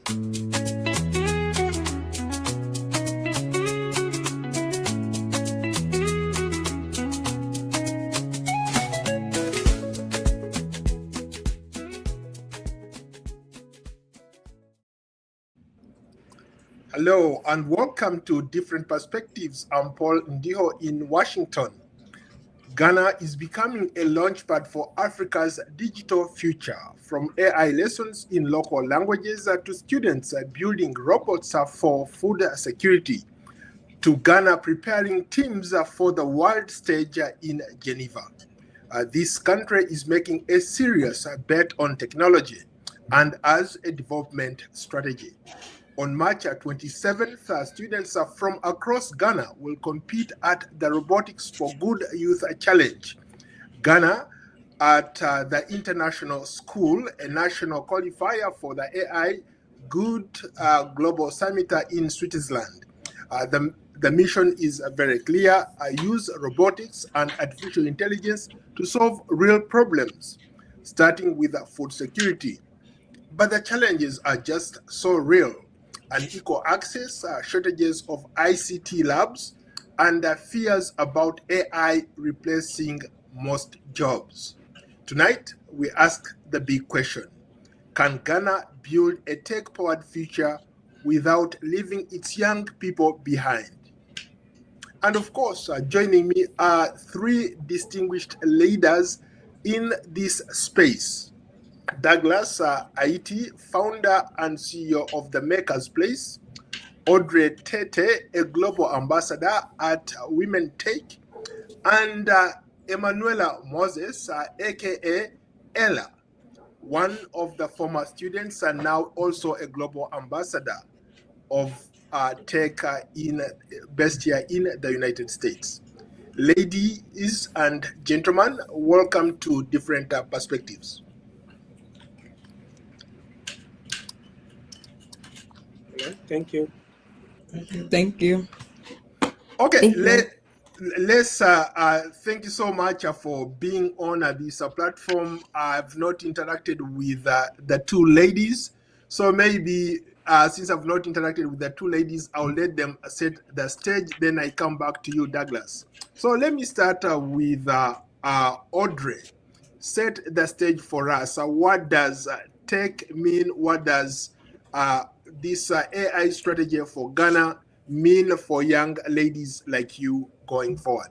Hello and welcome to Different Perspectives. I'm Paul Ndiho in Washington. Ghana is becoming a launchpad for Africa's digital future, from AI lessons in local languages to students building robots for food security, to Ghana preparing teams for the world stage in Geneva. This country is making a serious bet on technology and as a development strategy. On March 27th, students from across Ghana will compete at the Robotics for Good Youth Challenge. Ghana at the International School, a national qualifier for the AI Good Global Summit in Switzerland. The mission is very clear: use robotics and artificial intelligence to solve real problems, starting with food security. But the challenges are just so real. Unequal access, shortages of ICT labs, and fears about AI replacing most jobs. Tonight, we ask the big question: can Ghana build a tech-powered future without leaving its young people behind? And of course, joining me are three distinguished leaders in this space. Douglas Aiti, founder and CEO of the Maker's Place. Audrey Tete, a global ambassador at Women Tech. And Emanuela Moses, aka Ella, one of the former students and now also a global ambassador of tech based here in the United States. Ladies and gentlemen, welcome to Different Perspectives. Thank you. Thank you. Okay, let's thank you so much for being on this platform. I've not interacted with the two ladies, so maybe since I've not interacted with the two ladies, I'll let them set the stage, then I come back to you, Douglas. So let me start with Audrey. Set the stage for us. What does tech mean? What does this AI strategy for Ghana mean for young ladies like you going forward?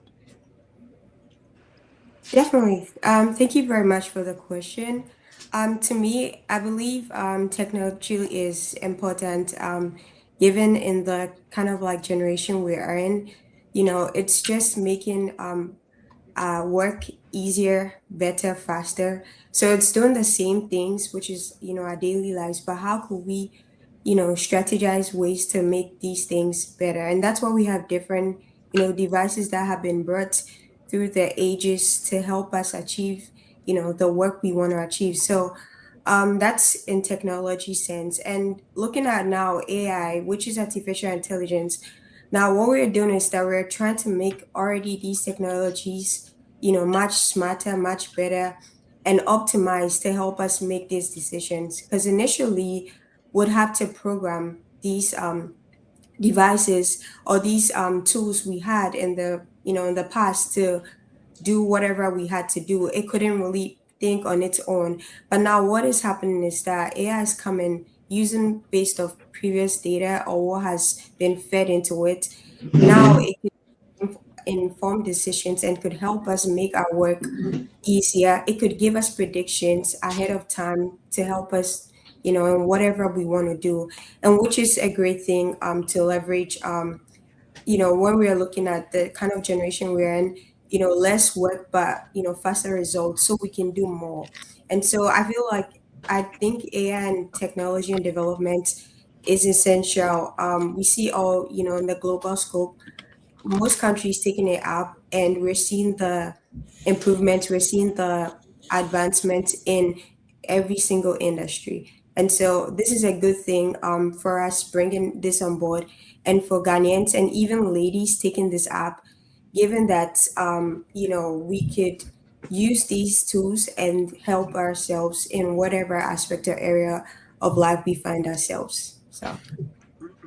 Definitely. Thank you very much for the question. To me, I believe technology is important, given in the kind of like generation we are in. You know, it's just making work easier, better, faster. So it's doing the same things, which is, our daily lives. But how could we, strategize ways to make these things better? And that's why we have different, devices that have been brought through the ages to help us achieve, the work we want to achieve. So that's in technology sense. And looking at now AI, which is artificial intelligence. Now, what we're doing is that we're trying to make already these technologies, much smarter, much better, and optimized to help us make these decisions. Because initially, would have to program these devices or these tools we had in the past to do whatever we had to do. It couldn't really think on its own. But now what is happening is that AI is coming using based of previous data or what has been fed into it. Now it can inform decisions and could help us make our work easier. It could give us predictions ahead of time to help us, in whatever we want to do. And which is a great thing to leverage when we are looking at the kind of generation we're in, less work, but, faster results so we can do more. And so I think AI and technology and development is essential. We see all, in the global scope, most countries taking it up and we're seeing the improvements, we're seeing the advancement in every single industry. And so this is a good thing for us bringing this on board and for Ghanaians and even ladies taking this app, given that, we could use these tools and help ourselves in whatever aspect or area of life we find ourselves. So.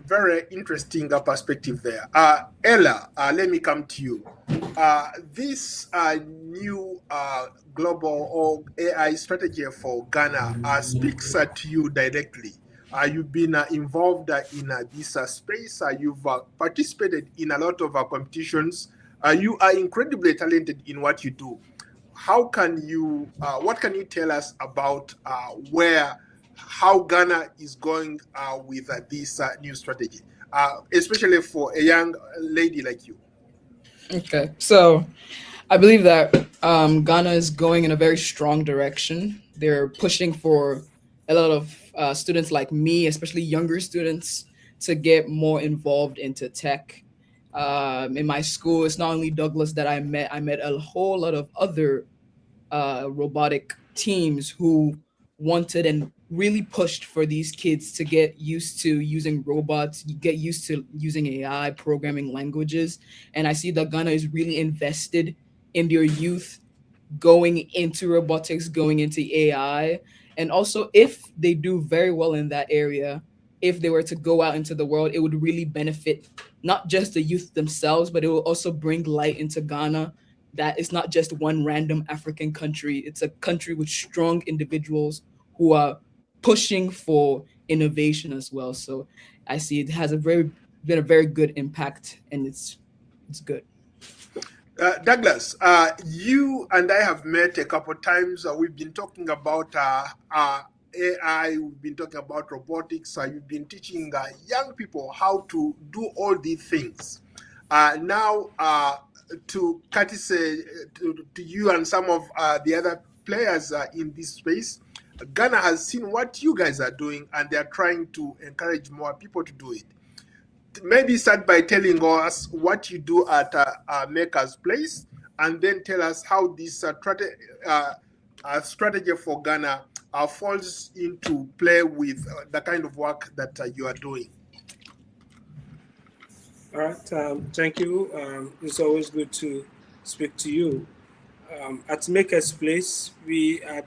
Very interesting perspective there. Ella, let me come to you. This new global or AI strategy for Ghana speaks to you directly. You've been involved in this space. You've participated in a lot of competitions. You are incredibly talented in what you do. What can you tell us about how Ghana is going with this new strategy, especially for a young lady like you? Okay, so I believe that Ghana is going in a very strong direction. They're pushing for a lot of students like me, especially younger students, to get more involved into tech. In my school, it's not only Douglas that I met. I met a whole lot of other robotic teams who wanted and really pushed for these kids to get used to using robots, get used to using AI, programming languages. And I see that Ghana is really invested in their youth going into robotics, going into AI. And also, if they do very well in that area, if they were to go out into the world, it would really benefit not just the youth themselves, but it will also bring light into Ghana that it's not just one random African country. It's a country with strong individuals who are pushing for innovation as well. So I see it has been a very good impact, and it's good. Douglas, you and I have met a couple of times. We've been talking about AI, we've been talking about robotics. You've been teaching young people how to do all these things. Now, to courtesy to you and some of the other players in this space, Ghana has seen what you guys are doing, and they're trying to encourage more people to do it. Maybe start by telling us what you do at Maker's Place, and then tell us how this strategy for Ghana falls into play with the kind of work that you are doing. All right. Thank you. It's always good to speak to you. At Maker's Place, we are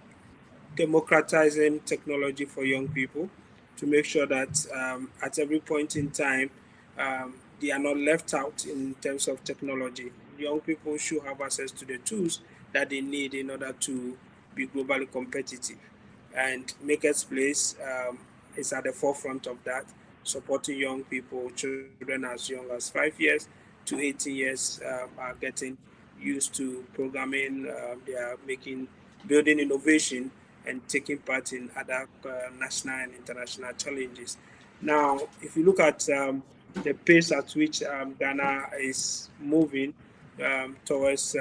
democratizing technology for young people to make sure that at every point in time, they are not left out in terms of technology. Young people should have access to the tools that they need in order to be globally competitive. And Maker's Place is at the forefront of that, supporting young people, children as young as 5 years to 18 years are getting used to programming. They are building innovation and taking part in other national and international challenges. Now, if you look at the pace at which Ghana is moving towards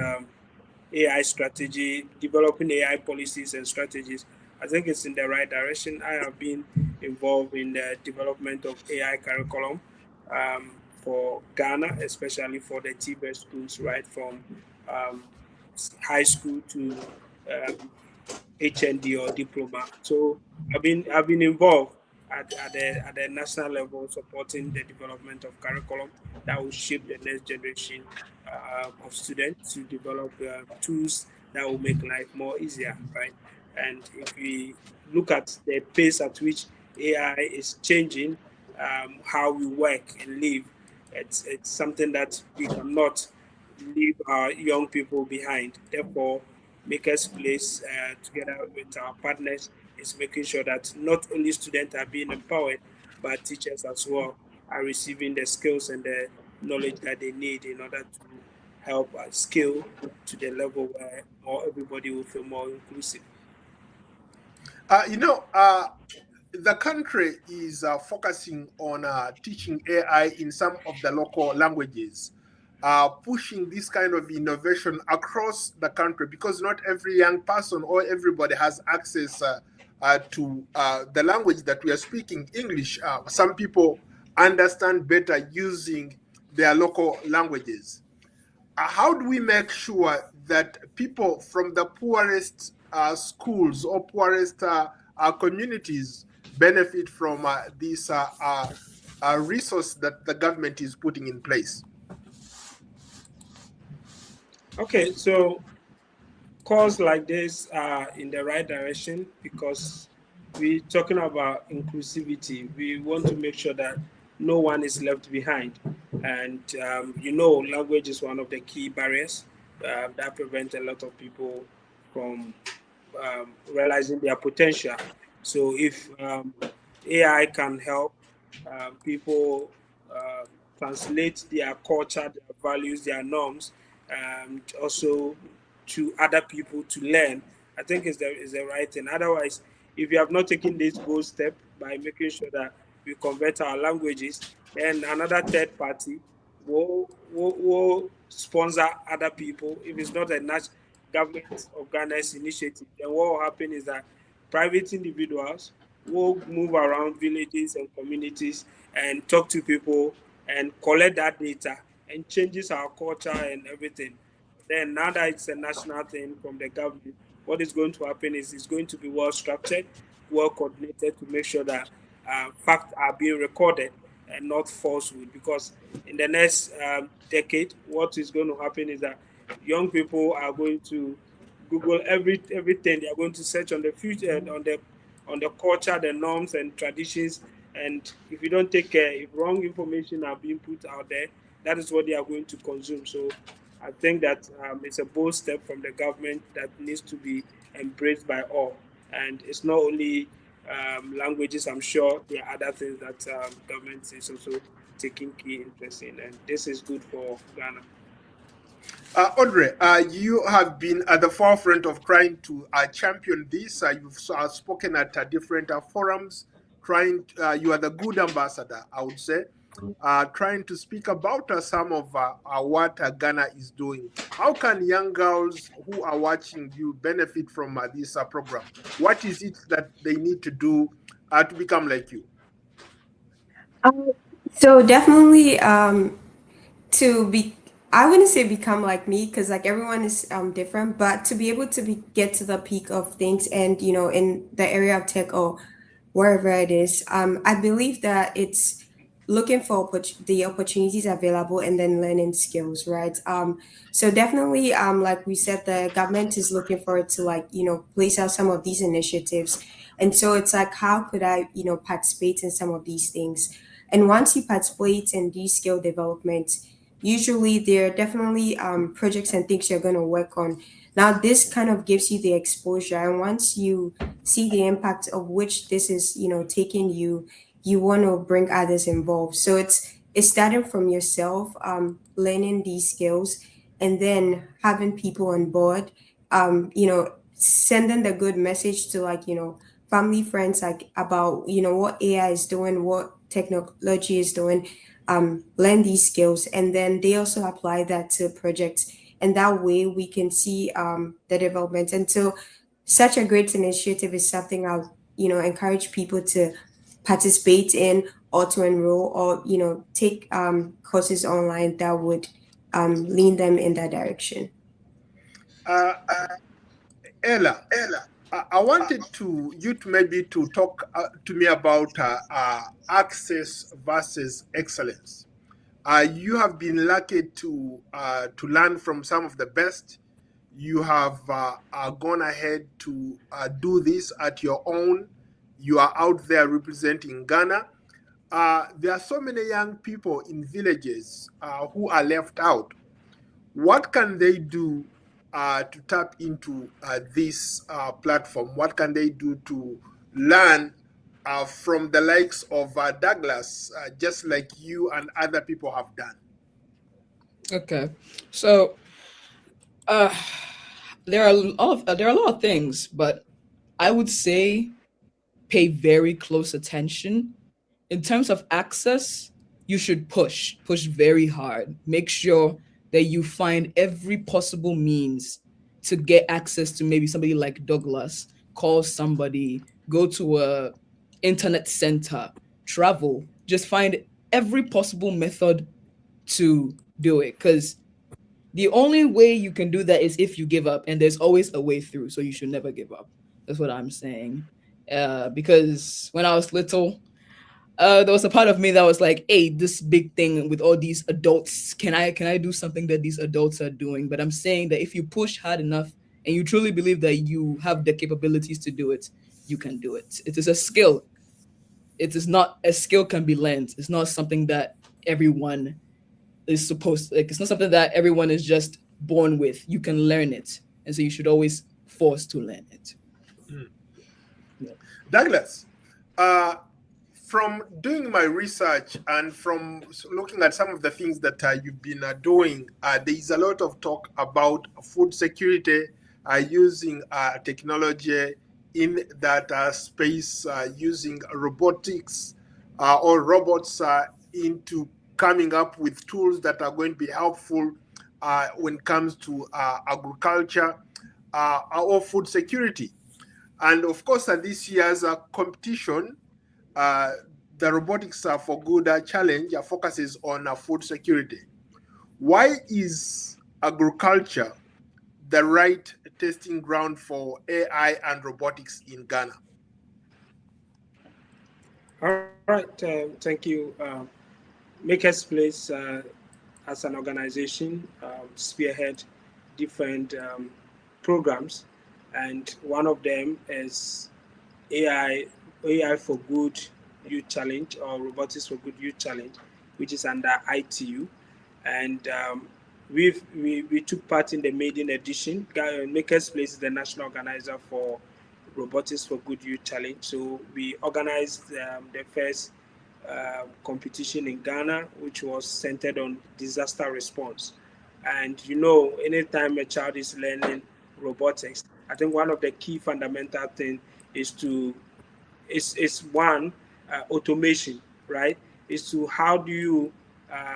AI strategy, developing AI policies and strategies, I think it's in the right direction. I have been involved in the development of AI curriculum for Ghana, especially for the TBS schools, right from um, high school to um, HND or diploma. So I've been involved at the national level, supporting the development of curriculum that will shape the next generation of students to develop tools that will make life more easier, right? And if we look at the pace at which AI is changing how we work and live, it's something that we cannot leave our young people behind. Therefore, Makers Place, together with our partners, is making sure that not only students are being empowered, but teachers as well are receiving the skills and the knowledge that they need in order to help scale to the level where everybody will feel more inclusive. Uh, you know, uh, the country is focusing on teaching AI in some of the local languages, pushing this kind of innovation across the country because not every young person or everybody has access to the language that we are speaking, English. Some people understand better using their local languages. How do we make sure that people from the poorest schools or poorest communities benefit from this resource that the government is putting in place? Okay, so calls like this are in the right direction because we're talking about inclusivity. We want to make sure that no one is left behind. And, language is one of the key barriers that prevent a lot of people from realizing their potential. So if AI can help people uh, translate their culture, their values, their norms, also to other people to learn, I think is the right thing. Otherwise, if you have not taken this bold step by making sure that we convert our languages, then another third party will sponsor other people. If it's not a government organized initiative, then what will happen is that private individuals will move around villages and communities and talk to people and collect that data and changes our culture and everything. Then now that it's a national thing from the government, what is going to happen is it's going to be well structured, well coordinated to make sure that facts are being recorded and not falsehood. Because in the next decade, what is going to happen is that young people are going to Google everything. They are going to search on the future, on the culture, the norms and traditions. And if you don't take care, if wrong information are being put out there, that is what they are going to consume. So I think that it's a bold step from the government that needs to be embraced by all. And it's not only languages. I'm sure there are other things that government is also taking key interest in, and this is good for Ghana. Audrey, you have been at the forefront of trying to champion this. You've spoken at different forums, you are the good ambassador, I would say, trying to speak about some of what Ghana is doing. How can young girls who are watching you benefit from this program? What is it that they need to do to become like you? Um, so definitely to be, I wouldn't say become like me because like everyone is different, but to be able to get to the peak of things and in the area of tech or wherever it is, I believe that it's looking for the opportunities available and then learning skills, right? So definitely, like we said, the government is looking for it to like place out some of these initiatives, and so it's like how could I participate in some of these things, and once you participate in these skill development, usually there are definitely projects and things you're going to work on. Now this kind of gives you the exposure, and once you see the impact of which this is taking you, you want to bring others involved. So it's starting from yourself, learning these skills, and then having people on board, sending the good message to like family, friends, like about what AI is doing, what technology is doing, learn these skills, and then they also apply that to projects, and that way we can see the development. And so such a great initiative is something I'll encourage people to participate in or to enroll or take courses online that would lean them in that direction. Uh, Ella, I wanted you to maybe to talk to me about access versus excellence. You have been lucky to learn from some of the best. You have gone ahead to do this at your own. You are out there representing Ghana. There are so many young people in villages who are left out. What can they do to tap into this platform? What can they do to learn from the likes of Douglas, just like you and other people have done? Okay, so uh, there are a lot of things, but I would say pay very close attention. In terms of access, you should push very hard. Make sure that you find every possible means to get access to maybe somebody like Douglas. Call somebody, go to a internet center, travel. Just find every possible method to do it, because the only way you can do that is if you give up, and there's always a way through. So you should never give up. That's what I'm saying. Because when I was little, there was a part of me that was like, "Hey, this big thing with all these adults, can I do something that these adults are doing?" But I'm saying that if you push hard enough and you truly believe that you have the capabilities to do it, you can do it. It is a skill. It is not a skill can be learned. It's not something that everyone is supposed like it's not something that everyone is just born with. You can learn it. And so you should always force to learn it. Mm. Yeah. Douglas, uh, from doing my research and from looking at some of the things that you've been doing, there is a lot of talk about food security using technology in that space, using robotics or robots into coming up with tools that are going to be helpful when it comes to agriculture or food security. And of course, this year's competition, uh, the Robotics for Good challenge focuses on food security. Why is agriculture the right testing ground for AI and robotics in Ghana? All right, thank you. Makers Place, as an organization, spearhead different programs, and one of them is AI AI for Good Youth Challenge, or Robotics for Good Youth Challenge, which is under ITU, and we took part in the maiden edition. Makers Place is the national organizer for Robotics for Good Youth Challenge. So we organized the first competition in Ghana, which was centered on disaster response. And anytime a child is learning robotics, I think one of the key fundamental things is to is one, automation, right? Is to how do you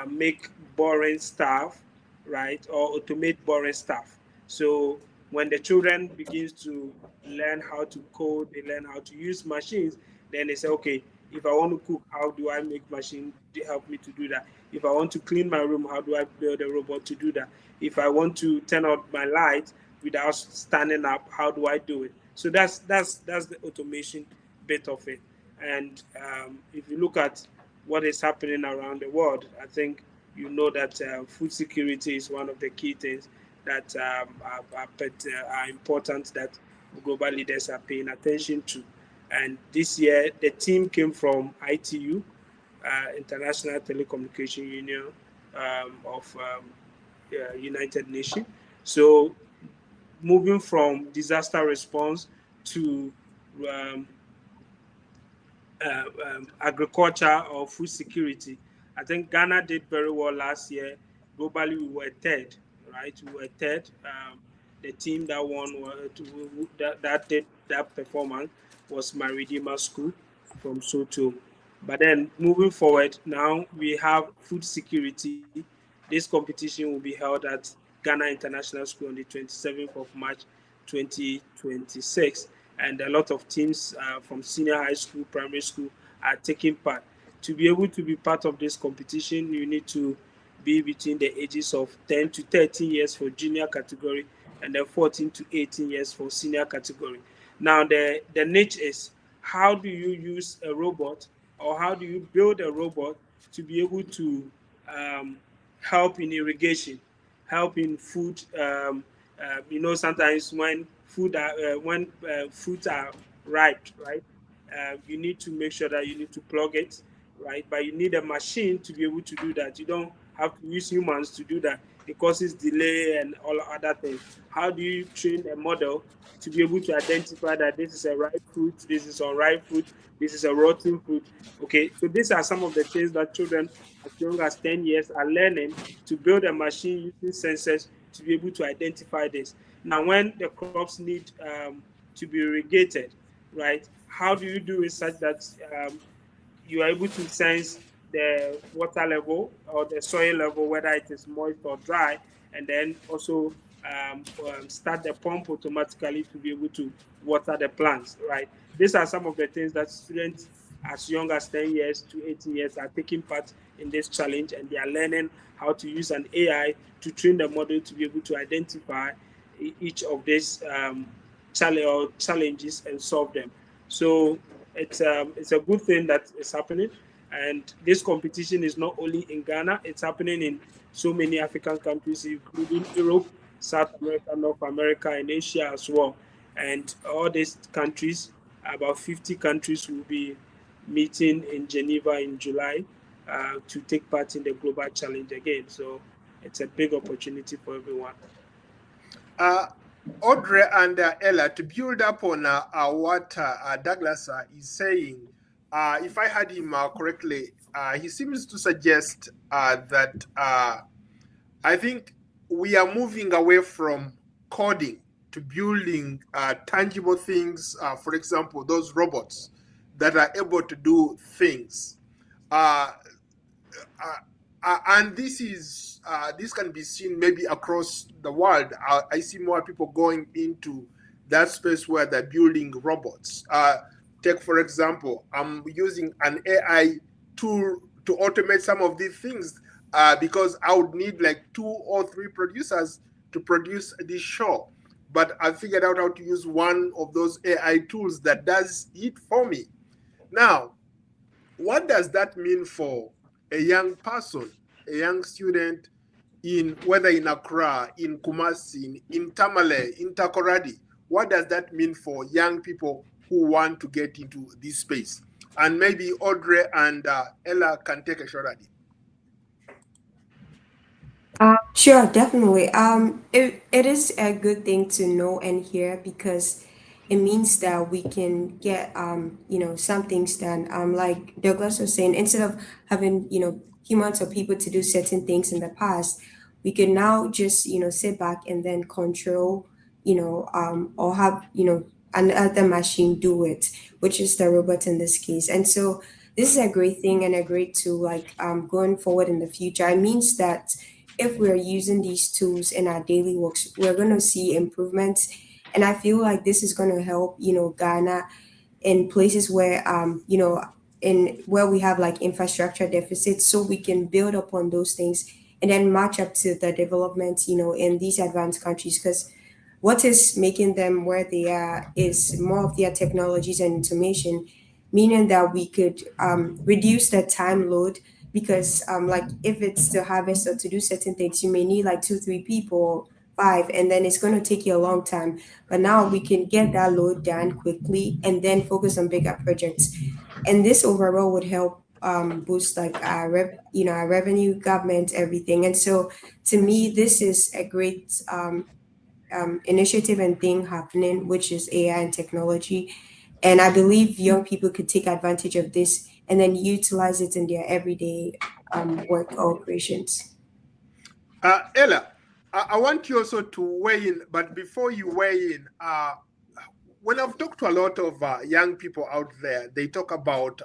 make boring stuff, right, or automate boring stuff. So when the children begins to learn how to code, they learn how to use machines, then they say, okay, if I want to cook, how do I make machine to help me to do that? If I want to clean my room, how do I build a robot to do that? If I want to turn out my light without standing up, how do I do it? So that's the automation bit of it. And if you look at what is happening around the world, I think that food security is one of the key things that are important, that global leaders are paying attention to. And this year, the team came from ITU, International Telecommunication Union of United Nations. So moving from disaster response to um, agriculture or food security. I think Ghana did very well last year. Globally, we were third, right? We were third. The team that won that did that performance was my Redeemer School from Soto. But then moving forward, now we have food security. This competition will be held at Ghana International School on the 27th of March 2026. And a lot of teams from senior high school, primary school are taking part. To be able to be part of this competition, you need to be between the ages of 10 to 13 years for junior category, and then 14 to 18 years for senior category. Now, the niche is, how do you use a robot, or how do you build a robot to be able to um, help in irrigation, help in food. Sometimes when fruits are ripe, right? You need to make sure that you need to plug it, right? But you need a machine to be able to do that. You don't have to use humans to do that. It causes delay and all other things. How do you train a model to be able to identify that this is a ripe fruit, this is unripe fruit, this is a rotten fruit? Okay, so these are some of the things that children as young as 10 years are learning to build a machine using sensors to be able to identify this. Now, when the crops need to be irrigated, right, how do you do it such that you are able to sense the water level or the soil level, whether it is moist or dry, and then also start the pump automatically to be able to water the plants, right? These are some of the things that students as young as 10 years to 18 years are taking part in this challenge, and they are learning how to use an AI to train the model to be able to identify each of these challenges and solve them. So it's a good thing that is happening, and this competition is not only in Ghana; it's happening in so many African countries, including Europe, South America, North America, and Asia as well. And all these countries About 50 countries will be meeting in Geneva in July to take part in the global challenge again. So it's a big opportunity for everyone. Uh, Audrey and Ella, to build up on what Douglas is saying, if I heard him correctly, he seems to suggest that I think we are moving away from coding to building tangible things. For example, those robots that are able to do things. Uh, and this can be seen maybe across the world. I see more people going into that space where they're building robots. Take for example, I'm using an AI tool to automate some of these things because I would need like 2 or 3 producers to produce this show. But I figured out how to use one of those AI tools that does it for me. Now, what does that mean for a young person, a young student in whether in Accra, in Kumasi, in Tamale, in Takoradi? What does that mean for young people who want to get into this space? And maybe Audrey and Ella can take a shot at it. Sure, definitely. It is a good thing to know and hear because it means that we can get some things done. Like Douglas was saying, instead of having humans or people to do certain things in the past, we can now just sit back and then control or have another machine do it, which is the robot in this case. And so this is a great thing and a great tool like going forward in the future. It means that if we're using these tools in our daily works, we're going to see improvements. And I feel like this is going to help, Ghana in places where, in where we have like infrastructure deficits, so we can build upon those things and then match up to the development, in these advanced countries. Because what is making them where they are is more of their technologies and information, meaning that we could reduce the time load because like if it's to harvest or to do certain things, you may need like 2 3 people, five, and then it's going to take you a long time. But now we can get that load done quickly and then focus on bigger projects, and this overall would help boost like our revenue, government, everything. And so to me this is a great initiative and thing happening, which is AI and technology. And I believe young people could take advantage of this and then utilize it in their everyday work or operations. Ella, I want you also to weigh in, but before you weigh in, when I've talked to a lot of young people out there, they talk about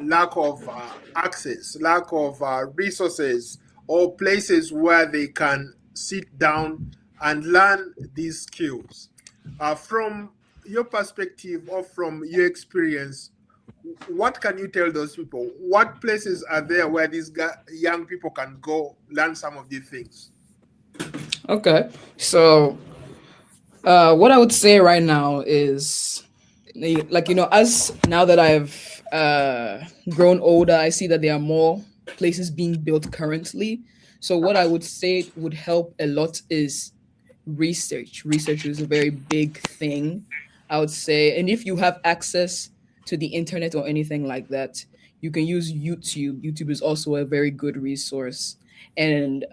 lack of access, lack of resources, or places where they can sit down and learn these skills. From your perspective or from your experience, what can you tell those people? What places are there where these young people can go learn some of these things? Okay. So, what I would say right now is, like, as now that I've grown older, I see that there are more places being built currently. So, what I would say would help a lot is research. Research is a very big thing, I would say. And if you have access to the internet or anything like that, you can use YouTube. YouTube is also a very good resource. And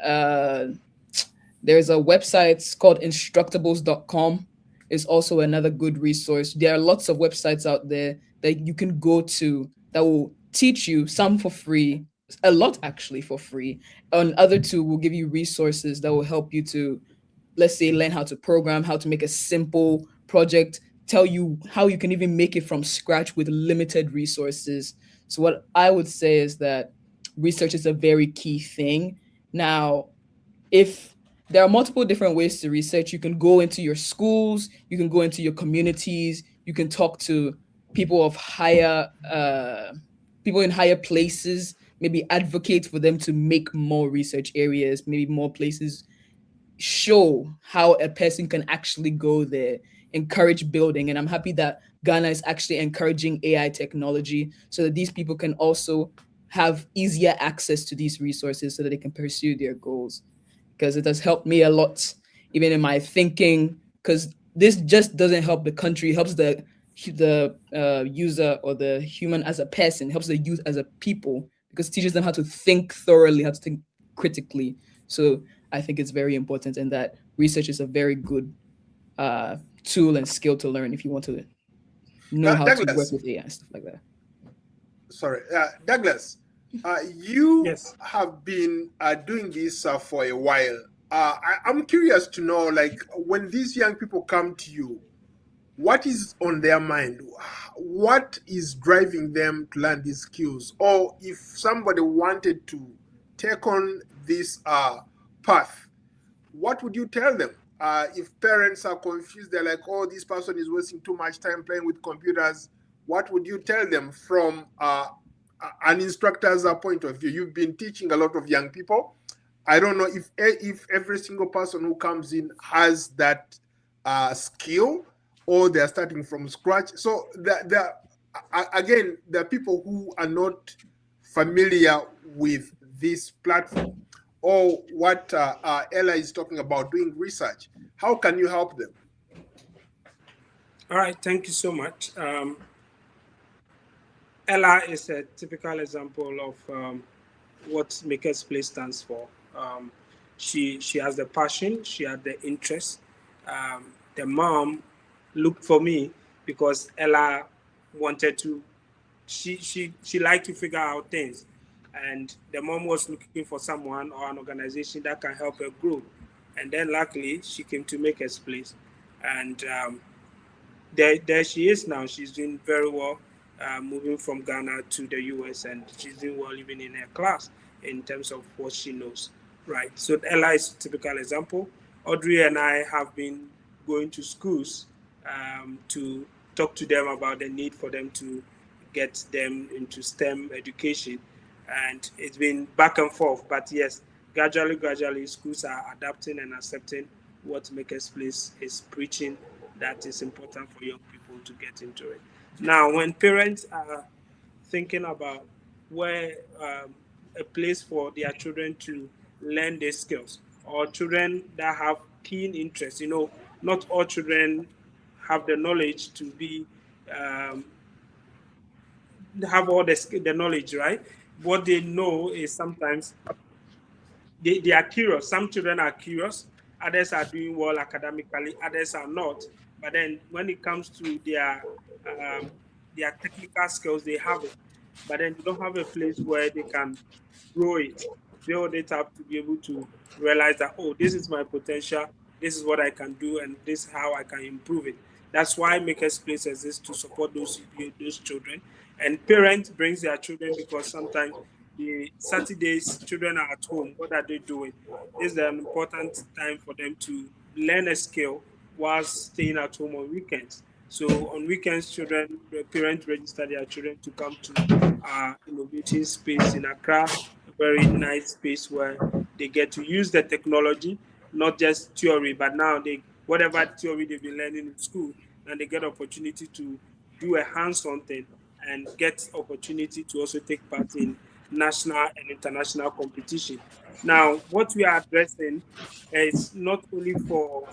there's a website called instructables.com. Is also another good resource. There are lots of websites out there that you can go to that will teach you, some for free, a lot actually for free. And other two will give you resources that will help you to, let's say, learn how to program, how to make a simple project, tell you how you can even make it from scratch with limited resources. So what I would say is that research is a very key thing. Now, if there are multiple different ways to research, you can go into your schools, you can go into your communities, you can talk to people of higher people in higher places, maybe advocate for them to make more research areas, maybe more places, show how a person can actually go there, encourage building. And I'm happy that Ghana is actually encouraging AI technology so that these people can also have easier access to these resources so that they can pursue their goals. Because it has helped me a lot, even in my thinking, because this just doesn't help the country, it helps the user or the human as a person, helps the youth as a people, because it teaches them how to think thoroughly, how to think critically. So I think it's very important, and that research is a very good tool and skill to learn if you want to know how to work Douglas, with AI and stuff like that. sorry, Douglas, you Yes. have been doing this for a while. I'm curious to know, like, when these young people come to you, what is on their mind? What is driving them to learn these skills? Or if somebody wanted to take on this path, what would you tell them? If parents are confused, they're like, oh, this person is wasting too much time playing with computers, what would you tell them from an instructor's point of view? You've been teaching a lot of young people. I don't know if every single person who comes in has that skill, or they're starting from scratch. So again, there are people who are not familiar with this platform, or what Ella is talking about, doing research. How can you help them? All right. Thank you so much. Ella is a typical example of what Maker's Place stands for. She has the passion, she had the interest. The mom looked for me because Ella wanted to. She liked to figure out things, and the mom was looking for someone or an organization that can help her grow. And then luckily she came to Maker's Place, and there she is now. She's doing very well, moving from Ghana to the US, and she's doing well even in her class in terms of what she knows. Right. So Ella is a typical example. Audrey and I have been going to schools to talk to them about the need for them to get them into STEM education. And it's been back and forth. But yes, gradually, schools are adapting and accepting what Maker's Place is preaching, that is important for young people to get into it. Now, when parents are thinking about where a place for their children to learn these skills, or children that have keen interest, not all children have the knowledge to be um, have all the knowledge, right? What they know is sometimes they are curious. Some children are curious, others are doing well academically, others are not. But then when it comes to um, their technical skills, they have it. But then they don't have a place where they can grow it, build it up to be able to realize that, oh, this is my potential, this is what I can do, and this is how I can improve it. That's why Makers Place exists, to support those children. And parents brings their children because sometimes the Saturdays children are at home. What are they doing? This is an important time for them to learn a skill while staying at home on weekends. So on weekends, the parents register their children to come to innovative space in Accra, a very nice space where they get to use the technology, not just theory, but now they whatever theory they've been learning in school, and they get opportunity to do a hands-on thing and get opportunity to also take part in national and international competition. Now, what we are addressing is not only for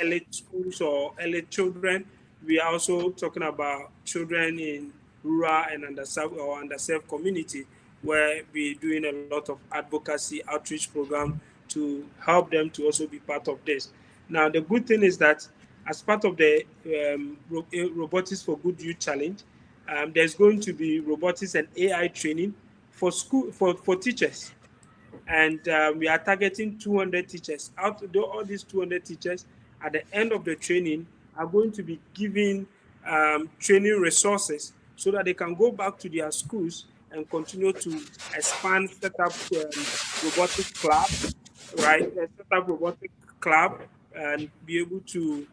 elite schools or elite children. We are also talking about children in rural and underserved community, where we're doing a lot of advocacy outreach program to help them to also be part of this. Now, the good thing is that as part of the Robotics for Good Youth Challenge, there's going to be robotics and AI training for school for teachers, and we are targeting 200 teachers. Out of all these 200 teachers, at the end of the training, are going to be given training resources so that they can go back to their schools and continue to expand, set up robotic club, right? Set up robotic club and be able to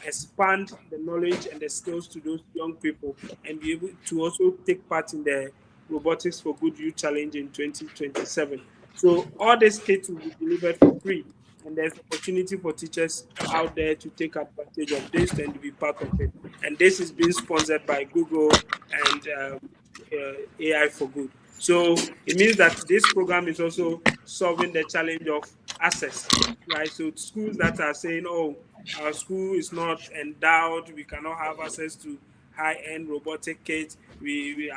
expand the knowledge and the skills to those young people, and be able to also take part in the Robotics for Good Youth Challenge in 2027. So all these kits will be delivered for free, and there's opportunity for teachers out there to take advantage of this and to be part of it. And this is being sponsored by Google and AI for Good. So it means that this program is also solving the challenge of access, right? So schools that are saying, oh, Our school is not endowed. We cannot have access to high-end robotic kits. We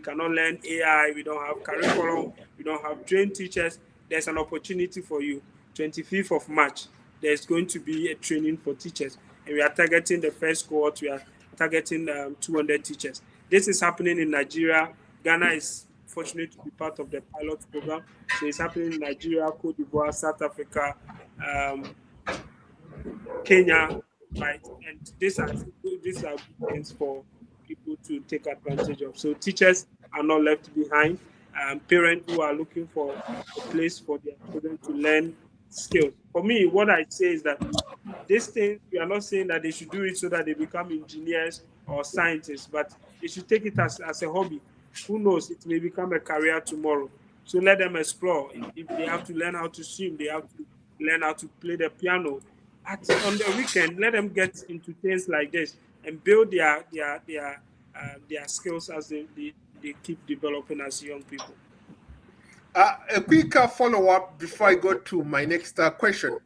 cannot learn AI. We don't have curriculum. We don't have trained teachers. There's an opportunity for you. 25th of March, there's going to be a training for teachers, and we are targeting the first cohort. We are targeting 200 teachers. This is happening in Nigeria. Ghana is fortunate to be part of the pilot program. So it's happening in Nigeria, Cote d'Ivoire, South Africa, um, Kenya, right? And these are good things for people to take advantage of. So teachers are not left behind. Parents who are looking for a place for their children to learn skills. For me, what I say is that these things, we are not saying that they should do it so that they become engineers or scientists, but they should take it as a hobby. Who knows, it may become a career tomorrow. So let them explore. If they have to learn how to swim, they have to learn how to play the piano. On the weekend, let them get into things like this and build their skills as they keep developing as young people. A quick follow-up before I go to my next question.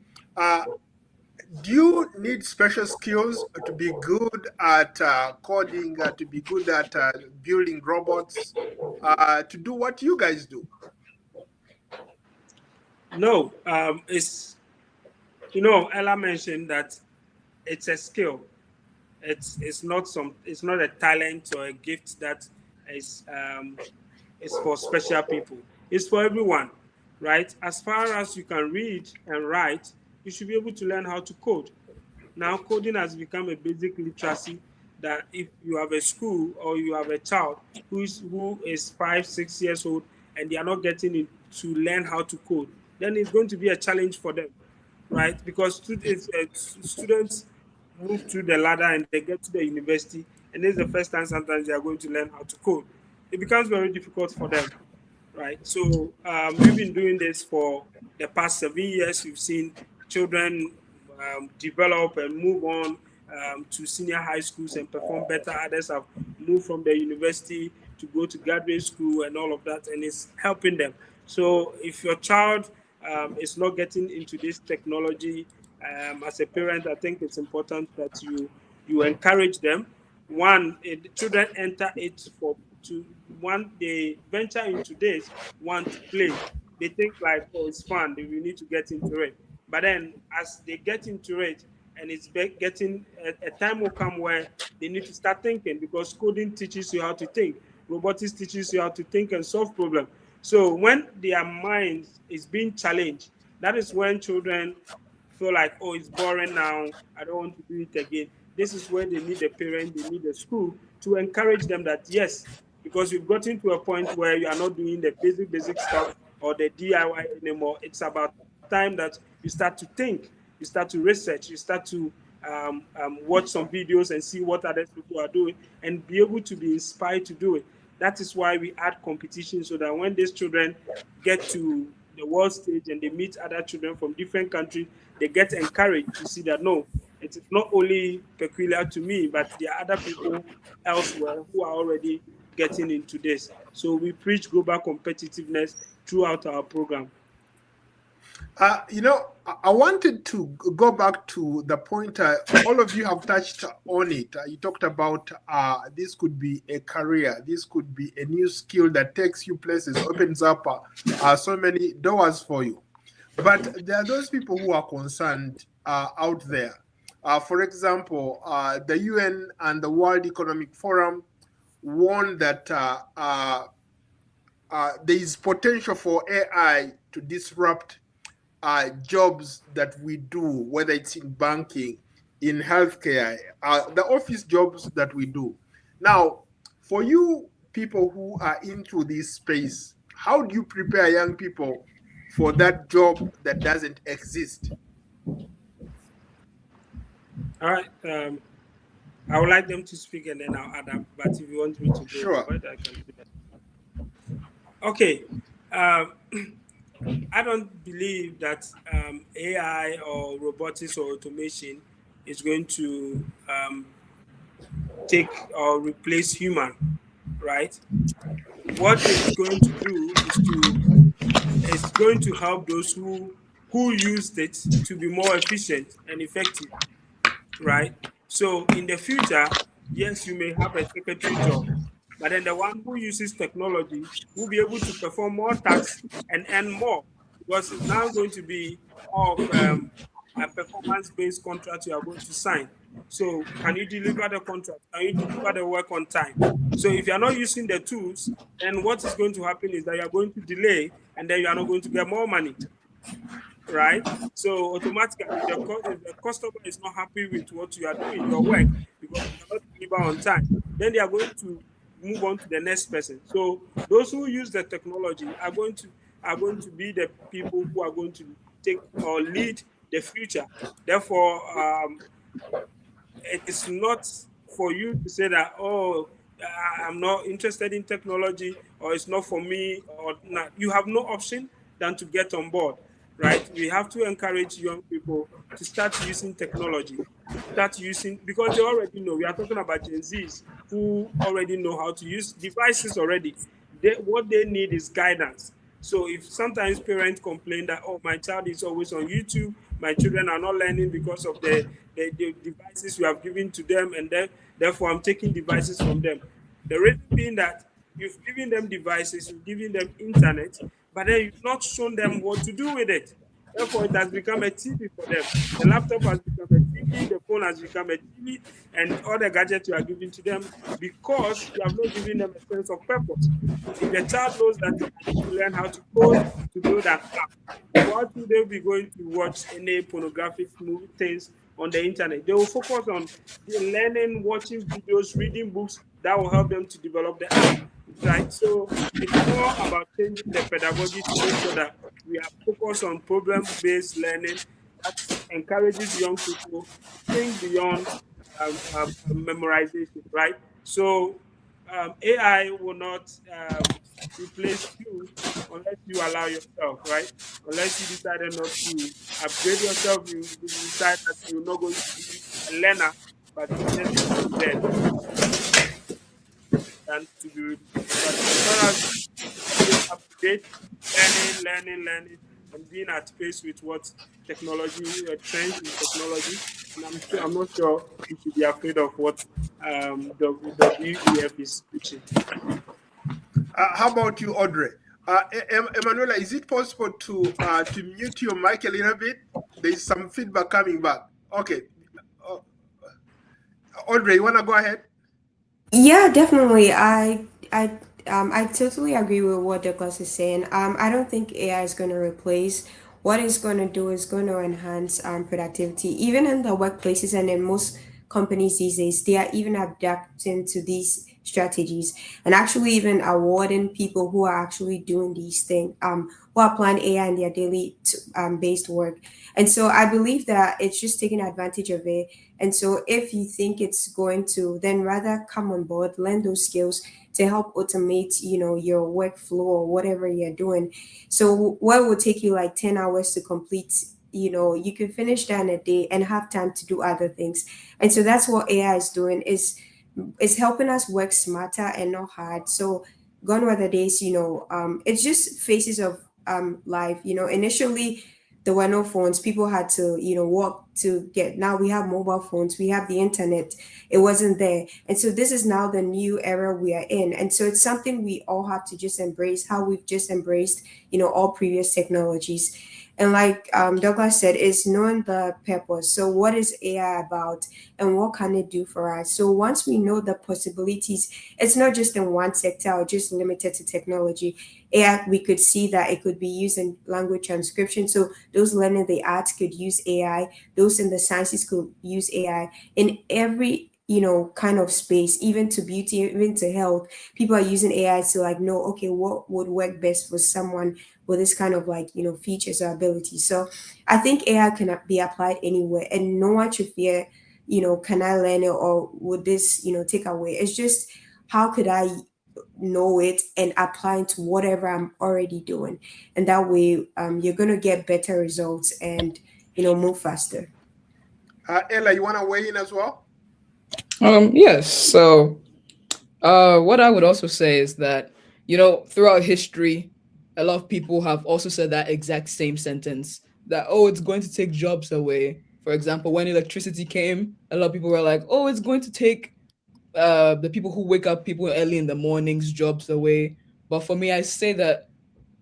Do you need special skills to be good at coding, to be good at building robots, to do what you guys do? No, it's, Ella mentioned that it's a skill. It's not a talent or a gift that is for special people. It's for everyone, right? As far as you can read and write, you should be able to learn how to code. Now, coding has become a basic literacy that if you have a school or you have a child who is 5, 6 years old and they are not getting it to learn how to code, then it's going to be a challenge for them, right? Because students move through the ladder and they get to the university, and this is the first time sometimes they are going to learn how to code. It becomes very difficult for them, right? So we've been doing this for the past 7 years. We've seen children develop and move on to senior high schools and perform better. Others have moved from the university to go to graduate school and all of that, and it's helping them. So if your child is not getting into this technology, as a parent, I think it's important that you encourage them. One, children enter it they venture into this, want to play. They think like, oh, it's fun, we need to get into it. But then as they get into it, and it's getting a time will come where they need to start thinking, because coding teaches you how to think. Robotics teaches you how to think and solve problems. So when their mind is being challenged, that is when children feel like, oh, it's boring now, I don't want to do it again. This is where they need a parent, they need a school to encourage them that, yes, because you've gotten to a point where you are not doing the basic stuff or the DIY anymore. It's about time that you start to think, you start to research, you start to watch some videos and see what other people are doing and be able to be inspired to do it. That is why we add competition, so that when these children get to the world stage and they meet other children from different countries, they get encouraged to see that, no, it is not only peculiar to me, but there are other people elsewhere who are already getting into this. So we preach global competitiveness throughout our program. I wanted to go back to the point all of you have touched on it. You talked about this could be a career, this could be a new skill that takes you places, opens up so many doors for you. But there are those people who are concerned out there. For example, the UN and the World Economic Forum warn that there is potential for AI to disrupt jobs that we do, whether it's in banking, in healthcare, the office jobs that we do. Now, for you people who are into this space, how do you prepare young people for that job that doesn't exist? All right. I would like them to speak and then I'll add up. But if you want me to go Sure. forward, I can do that. Okay. I don't believe that AI or robotics or automation is going to take or replace human, right? What it's going to do is going to help those who who used it to be more efficient and effective, right? So in the future, yes, you may have a secretary job, but then the one who uses technology will be able to perform more tasks and earn more, because it's now going to be more of a performance-based contract you are going to sign. So can you deliver the contract? Can you deliver the work on time? So if you are not using the tools, then what is going to happen is that you are going to delay, and then you are not going to get more money, right? So automatically, if the customer is not happy with what you are doing, your work, because you cannot deliver on time, then they are going to move on to the next person. So those who use the technology are going to be the people who are going to take or lead the future. Therefore, it is not for you to say that, oh, I'm not interested in technology, or it's not for me, or not. You have no option than to get on board, right? We have to encourage young people to start using technology, start using, because they already know. We are talking about Gen Zs who already know how to use devices already. What they need is guidance. So if sometimes parents complain that, oh, my child is always on YouTube, my children are not learning because of the devices you have given to them, and then therefore I'm taking devices from them. The reason being that you've given them devices, you've given them internet, but then you've not shown them what to do with it. Therefore, it has become a TV for them. The laptop has become a TV, the phone has become a TV, and all the gadgets you are giving to them, because you have not given them a sense of purpose. If the child knows that I need to learn how to code to build an app, why should they be going to watch any pornographic movie things on the internet? They will focus on learning, watching videos, reading books that will help them to develop the app, right? So it's more about changing the pedagogy to make sure that we are focused on problem-based learning that encourages young people to think beyond memorization, right? So AI will not replace you unless you allow yourself, right? Unless you decided not to upgrade yourself, you decide that you're not going to be a learner, but you are just going to be there than to be replaced. But as far as always up to date, learning, and being at pace with what technology trends in technology, and I'm not sure you should be afraid of what WEF is preaching. How about you, Audrey? Emanuela, is it possible to mute your mic a little bit? There is some feedback coming back. Okay. Uh, Audrey, you want to go ahead? Yeah, definitely. I totally agree with what Douglas is saying. I don't think AI is going to replace. What it's going to do is going to enhance productivity, even in the workplaces and in most companies these days. They are even adapting to these strategies and actually even awarding people who are actually doing these things, who are applying AI in their daily based work. And so I believe that it's just taking advantage of it. And so if you think it's going to, then rather come on board, learn those skills to help automate, your workflow or whatever you're doing. So what would take you like 10 hours to complete, you can finish that in a day and have time to do other things. And so that's what AI is doing, is helping us work smarter and not hard. So gone were the days, it's just phases of life. Initially there were no phones. People had to, walk to get. Now we have mobile phones. We have the internet. It wasn't there, and so this is now the new era we are in. And so it's something we all have to just embrace. How we've just embraced, all previous technologies. And like Douglas said, is knowing the purpose. So what is AI about, and what can it do for us? So once we know the possibilities, it's not just in one sector or just limited to technology. AI, we could see that it could be used in language transcription. So those learning the arts could use AI. Those in the sciences could use AI. In every kind of space, even to beauty, even to health, people are using AI to like know, okay, what would work best for someone with this kind of like features or abilities. So I think AI can be applied anywhere, and no one should fear, can I learn it, or would this take away? It's just, how could I know it and apply it to whatever I'm already doing, and that way you're going to get better results and move faster. Ella, you want to weigh in as well? Yes. So, what I would also say is that, throughout history, a lot of people have also said that exact same sentence that, oh, it's going to take jobs away. For example, when electricity came, a lot of people were like, oh, it's going to take the people who wake up people early in the mornings jobs away. But for me, I say that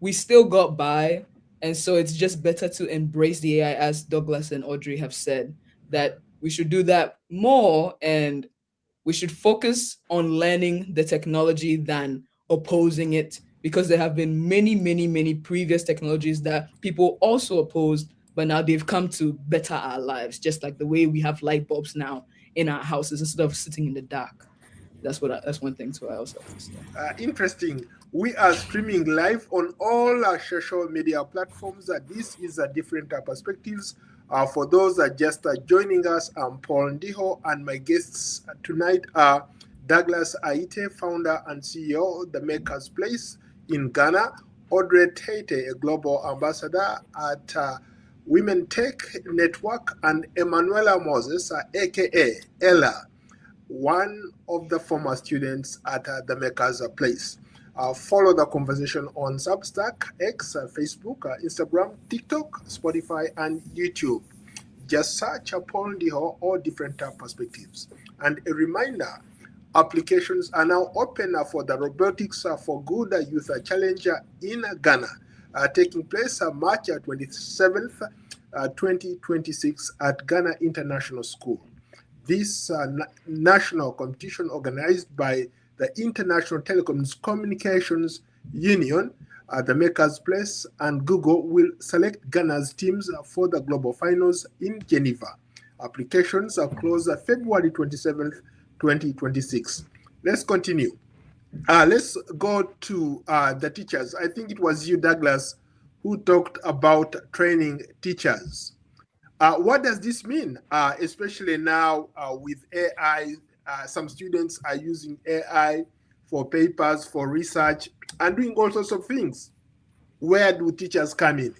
we still got by, and so it's just better to embrace the AI, as Douglas and Audrey have said, that we should do that more, and we should focus on learning the technology than opposing it, because there have been many, many, many previous technologies that people also opposed, but now they've come to better our lives, just like the way we have light bulbs now in our houses instead of sitting in the dark. That's one thing too I also have to say. Interesting. We are streaming live on all our social media platforms. This is a different perspectives. For those that just joining us, I'm Paul Ndiho, and my guests tonight are Douglas Aite, founder and CEO of the Maker's Place in Ghana, Audrey Tate, a global ambassador at Women Tech Network, and Emanuela Moses, aka Ella, one of the former students at the Maker's Place. Follow the conversation on Substack, X, Facebook, Instagram, TikTok, Spotify, and YouTube. Just search Paul Ndiho or different perspectives. And a reminder, applications are now open for the Robotics for Good Youth Challenge in Ghana, taking place March 27th, 2026 at Ghana International School. This national competition organized by the International Telecommunications Union, the Makers Place, and Google will select Ghana's teams for the global finals in Geneva. Applications are closed February 27th, 2026. Let's continue. Let's go to the teachers. I think it was you, Douglas, who talked about training teachers. What does this mean, especially now with AI? Some students are using AI for papers, for research, and doing all sorts of things. Where do teachers come in?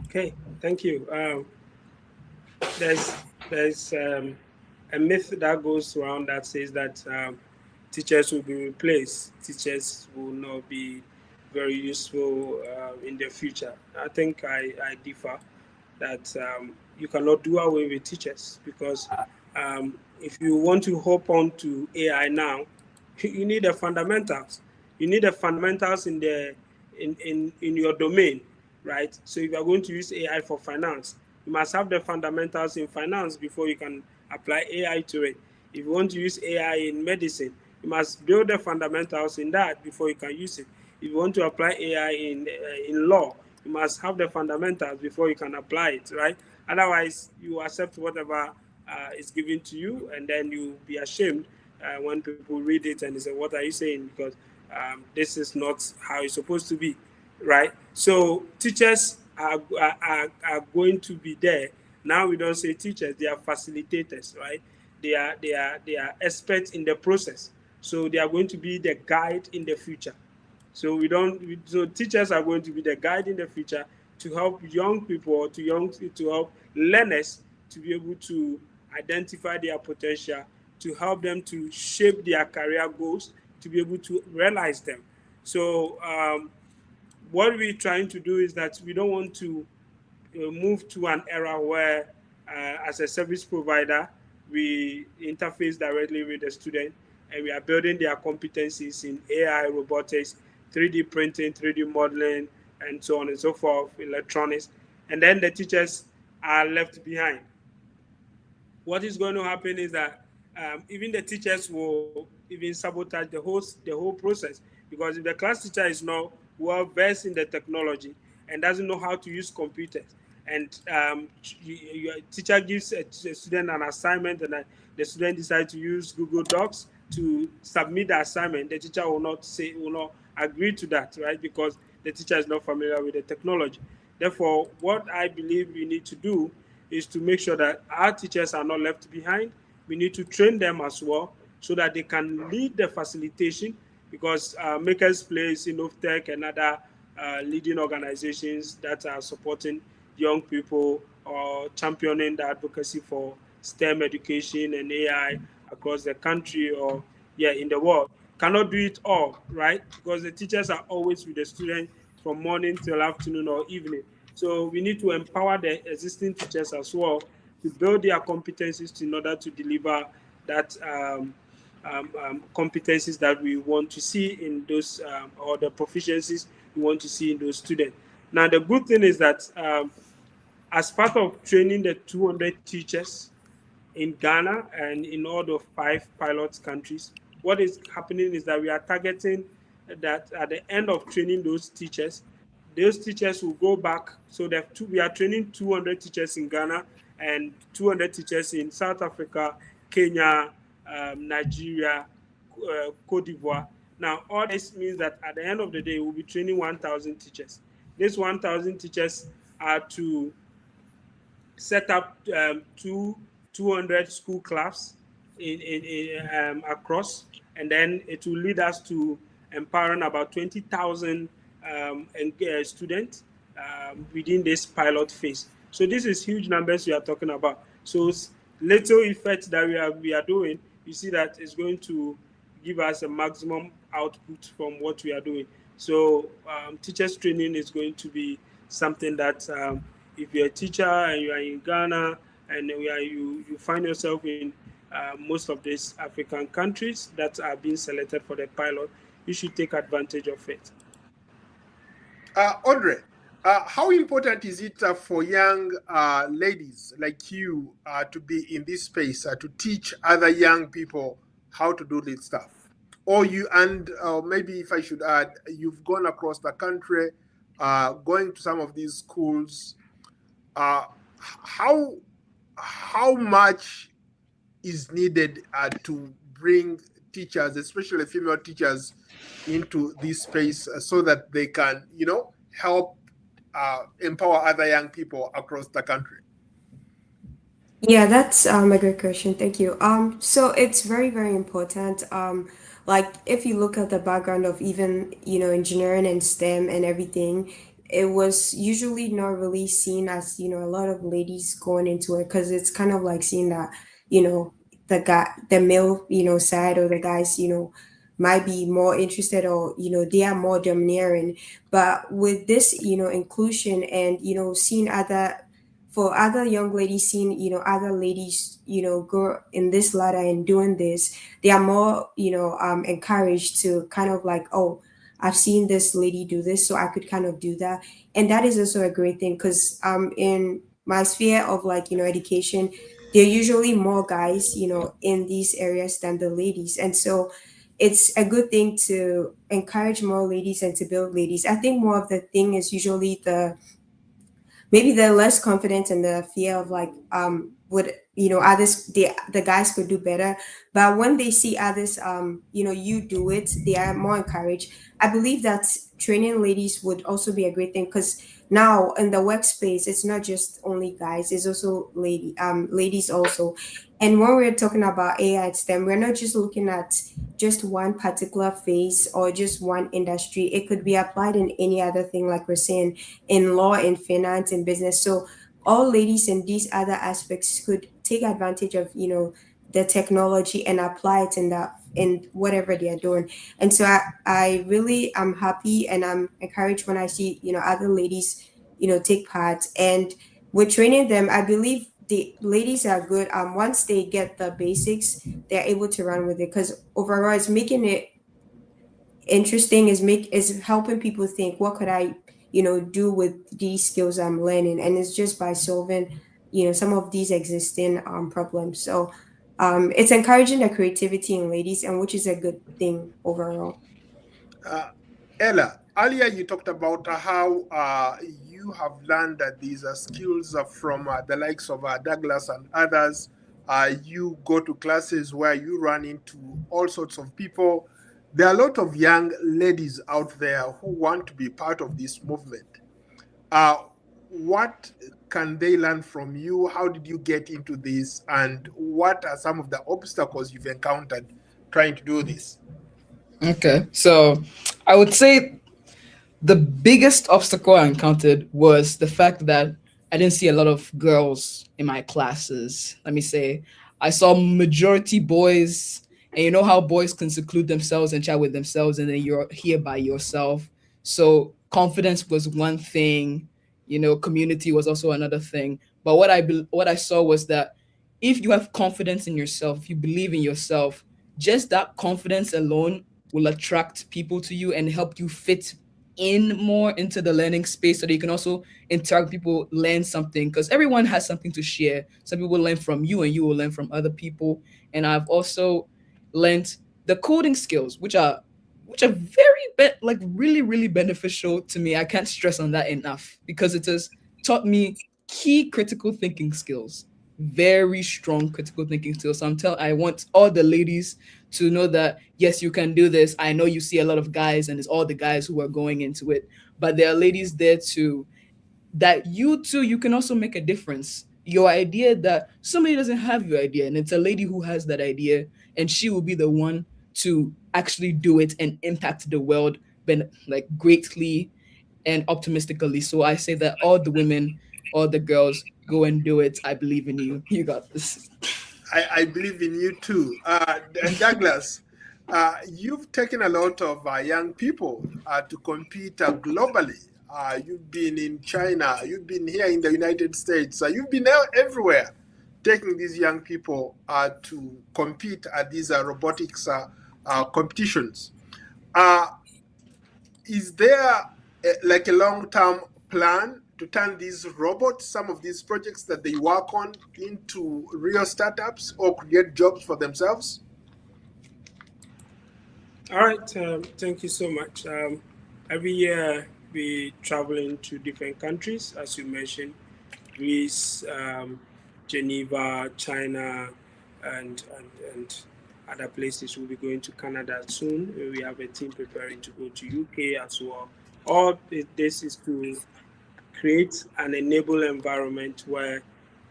Okay, thank you. There's a myth that goes around that says that teachers will be replaced. Teachers will not be very useful in the future. I think I differ that you cannot do away with teachers, because if you want to hop on to AI now, you need the fundamentals. You need the fundamentals in your domain, right? So if you are going to use AI for finance, you must have the fundamentals in finance before you can apply AI to it. If you want to use AI in medicine, you must build the fundamentals in that before you can use it. If you want to apply AI in law, you must have the fundamentals before you can apply it, right? Otherwise, you accept whatever is given to you, and then you be ashamed when people read it and they say, "What are you saying?" Because this is not how it's supposed to be, right? So teachers are going to be there. Now we don't say teachers; they are facilitators, right? They are experts in the process. So they are going to be the guide in the future. So so teachers are going to be the guide in the future to help young people, to help learners to be able to identify their potential, to help them to shape their career goals, to be able to realize them. So what we're trying to do is that we don't want to move to an era where, as a service provider, we interface directly with the student, and we are building their competencies in AI, robotics, 3D printing, 3D modeling, and so on and so forth, electronics. And then the teachers are left behind. What is going to happen is that even the teachers will even sabotage the whole process, because if the class teacher is not well versed in the technology and doesn't know how to use computers, and your teacher gives a student an assignment, and the student decides to use Google Docs to submit the assignment, the teacher will not agree to that, right? Because the teacher is not familiar with the technology. Therefore, what I believe we need to do is to make sure that our teachers are not left behind. We need to train them as well so that they can lead the facilitation, because Makers Place, Innovators, and other leading organizations that are supporting young people or championing the advocacy for STEM education and AI across the country or in the world cannot do it all, right? Because the teachers are always with the student from morning till afternoon or evening. So we need to empower the existing teachers as well to build their competencies in order to deliver that competencies that we want to see in those or the proficiencies we want to see in those students. Now, the good thing is that as part of training the 200 teachers in Ghana and in all the 5 pilot countries, what is happening is that we are targeting that at the end of training those teachers will go back. So we are training 200 teachers in Ghana and 200 teachers in South Africa, Kenya, Nigeria, Cote d'Ivoire. Now, all this means that at the end of the day, we'll be training 1,000 teachers. These 1,000 teachers are to set up 200 school clubs across, and then it will lead us to empowering about 20,000 students within this pilot phase. So this is huge numbers we are talking about. So little effect that we are doing, you see that it's going to give us a maximum output from what we are doing. So teachers training is going to be something that if you're a teacher and you are in Ghana and you find yourself in most of these African countries that are being selected for the pilot, you should take advantage of it. Audrey, how important is it for young ladies like you to be in this space to teach other young people how to do this stuff? Or you, and maybe if I should add, you've gone across the country, going to some of these schools. How much is needed to bring teachers, especially female teachers, into this space so that they can, help empower other young people across the country? Yeah, that's a great question. Thank you. So it's very, very important. Like if you look at the background of even, engineering and STEM and everything, it was usually not really seen as, a lot of ladies going into it because it's kind of like seeing that, the male, side or the guys, might be more interested or, they are more domineering. But with this, inclusion and, seeing other for other young ladies seeing other ladies go in this ladder and doing this, they are more encouraged to kind of like, oh, I've seen this lady do this, so I could kind of do that. And that is also a great thing because in my sphere of like education, there are usually more guys in these areas than the ladies, and so it's a good thing to encourage more ladies and to build ladies. I think more of the thing is usually the maybe they're less confident in the fear of like would others the guys could do better, but when they see others you do it, they are more encouraged. I believe that training ladies would also be a great thing because now in the workspace it's not just only guys, it's also ladies also. And when we're talking about AI at STEM, we're not just looking at just one particular phase or just one industry. It could be applied in any other thing, like we're saying, in law, in finance, in business. So all ladies in these other aspects could take advantage of, the technology and apply it in whatever they are doing. And so I really am happy and I'm encouraged when I see, other ladies, take part. And with training them, I believe the ladies are good. Once they get the basics, they're able to run with it because overall it's making it interesting, is helping people think what could I do with these skills I'm learning, and it's just by solving some of these existing problems. So it's encouraging the creativity in ladies, and which is a good thing overall. Uh, Ella, earlier you talked about how you have learned that these skills from the likes of Douglas and others. You go to classes where you run into all sorts of people. There are a lot of young ladies out there who want to be part of this movement. What can they learn from you? How did you get into this? And what are some of the obstacles you've encountered trying to do this? Okay, so I would say the biggest obstacle I encountered was the fact that I didn't see a lot of girls in my classes. Let me say, I saw majority boys, and you know how boys can seclude themselves and chat with themselves, and then you're here by yourself. So confidence was one thing, community was also another thing. But what I saw was that if you have confidence in yourself, if you believe in yourself, just that confidence alone will attract people to you and help you fit in more into the learning space so that you can also interact with people, learn something, because everyone has something to share. Some people learn from you and you will learn from other people. And I've also learned the coding skills, which are like really really beneficial to me. I can't stress on that enough because it has taught me key critical thinking skills, very strong critical thinking skills. So I want all the ladies to know that yes, you can do this. I know you see a lot of guys and it's all the guys who are going into it, but there are ladies there too, that you too, you can also make a difference. Your idea, that somebody doesn't have your idea and it's a lady who has that idea, and she will be the one to actually do it and impact the world, like greatly and optimistically. So I say that all the women, all the girls, go and do it. I believe in you. You got this. I believe in you too. Douglas, you've taken a lot of young people to compete globally. You've been in China, you've been here in the United States, you've been everywhere taking these young people to compete at these robotics competitions. Uh, is there like a long-term plan to turn these robots, some of these projects that they work on, into real startups or create jobs for themselves? All right, thank you so much. Every year we travel into different countries, as you mentioned, Greece, Geneva, China, and other places. We'll be going to Canada soon. We have a team preparing to go to UK as well. All this is to create an enable environment where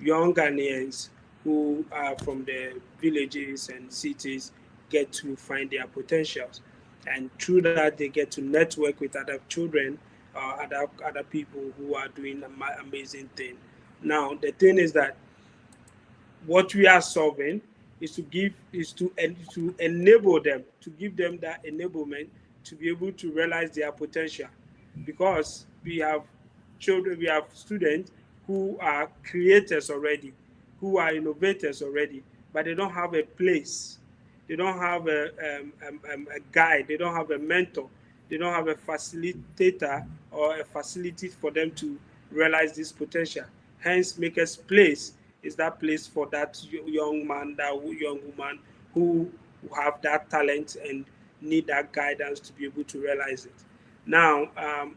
young Ghanaians who are from the villages and cities get to find their potentials. And through that, they get to network with other children, other people who are doing amazing things. Now, the thing is that what we are solving is to enable them, to give them that enablement to be able to realize their potential, because we have children, we have students who are creators already, who are innovators already, but they don't have a place, they don't have a guide, they don't have a mentor, they don't have a facilitator or a facility for them to realize this potential. Hence, Maker's Place is that place for that young man, that young woman who have that talent and need that guidance to be able to realize it. Now,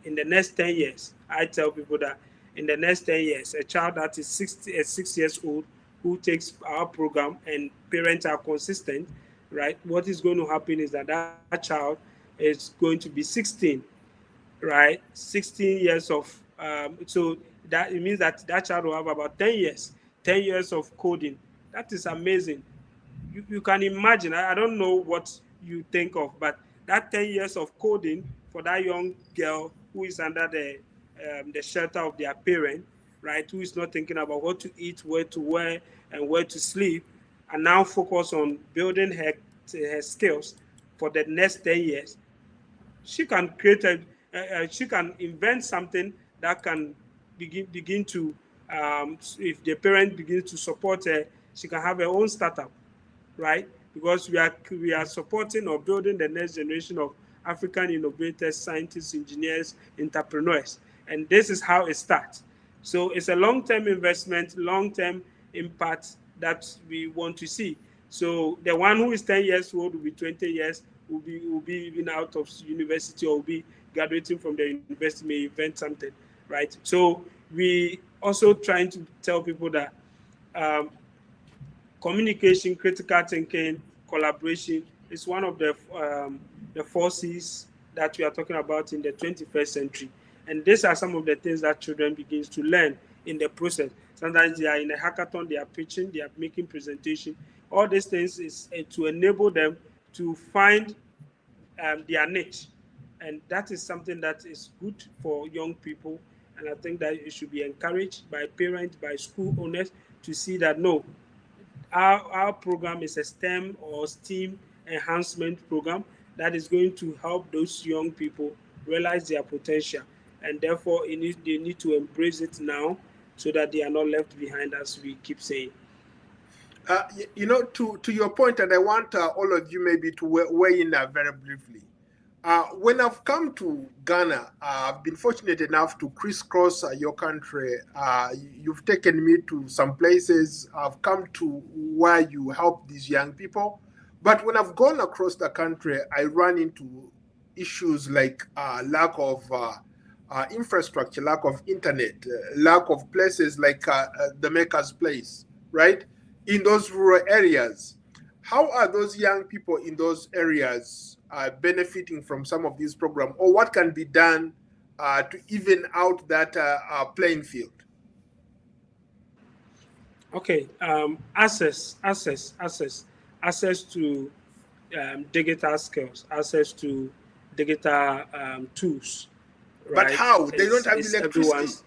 in the next 10 years, I tell people that in the next 10 years, a child that is 6 years old who takes our program and parents are consistent, right? What is going to happen is that that child is going to be 16, right? 16 years of so that it means that that child will have about 10 years of coding. That is amazing. You can imagine. I don't know what you think of, but that 10 years of coding for that young girl who is under the shelter of their parent, right? Who is not thinking about what to eat, where to wear, and where to sleep, and now focus on building her skills for the next 10 years. She can create she can invent something that can begin to if the parent begins to support her, she can have her own startup, right? Because we are supporting or building the next generation of African innovators, scientists, engineers, entrepreneurs, and this is how it starts. So it's a long-term investment, long-term impact that we want to see. So the one who is 10 years old will be 20 years, will be even out of university or will be graduating from the university, may invent something, right? So we also trying to tell people that um, communication, critical thinking, collaboration is one of the forces that we are talking about in the 21st century. And these are some of the things that children begins to learn in the process. Sometimes they are in a hackathon, they are preaching, they are making presentation. All these things is to enable them to find their niche. And that is something that is good for young people. And I think that it should be encouraged by parents, by school owners to see that no, our program is a STEM or STEAM enhancement program that is going to help those young people realize their potential. and therefore they need to embrace it now so that they are not left behind, as we keep saying. To your point, and I want all of you maybe to weigh in very briefly. When I've come to Ghana, I've been fortunate enough to crisscross your country. You've taken me to some places. I've come to where you help these young people. But when I've gone across the country, I run into issues like lack of infrastructure, lack of internet, lack of places like the Maker's Place, right? In those rural areas. How are those young people in those areas benefiting from some of these programs, or what can be done to even out that playing field? Okay, access to digital skills, access to digital tools, But right? how? They don't It's have it's electricity. everyone's.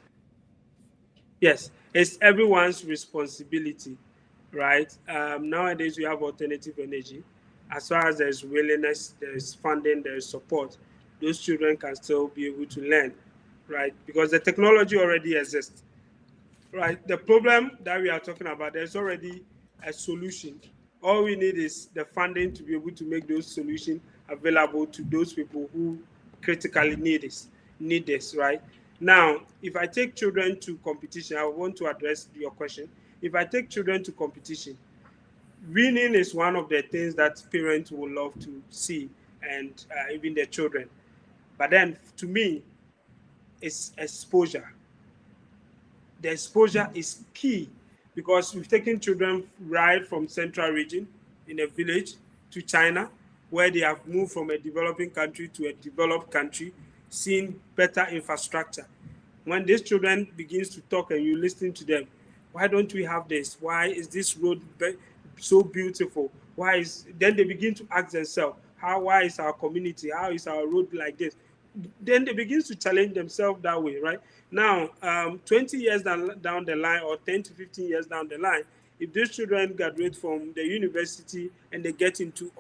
Yes, it's everyone's responsibility, right? Nowadays we have alternative energy. As far as there's willingness, there's funding, there's support, those children can still be able to learn, right? Because the technology already exists. Right. The problem that we are talking about, there's already a solution. All we need is the funding to be able to make those solutions available to those people who critically need this, right? Now, if I take children to competition, I want to address your question. If I take children to competition, winning is one of the things that parents would love to see, and even their children. But then, to me, it's exposure. The exposure is key, because we've taken children right from central region in a village to China, where they have moved from a developing country to a developed country, seeing better infrastructure. When these children begins to talk and you listen to them, why don't we have this? Why is this road so beautiful? Why is Then they begin to ask themselves, how why is our community? How is our road like this? Then they begin to challenge themselves that way, right? Now, 20 years down the line, or 10 to 15 years down the line, if these children graduate from the university and they get into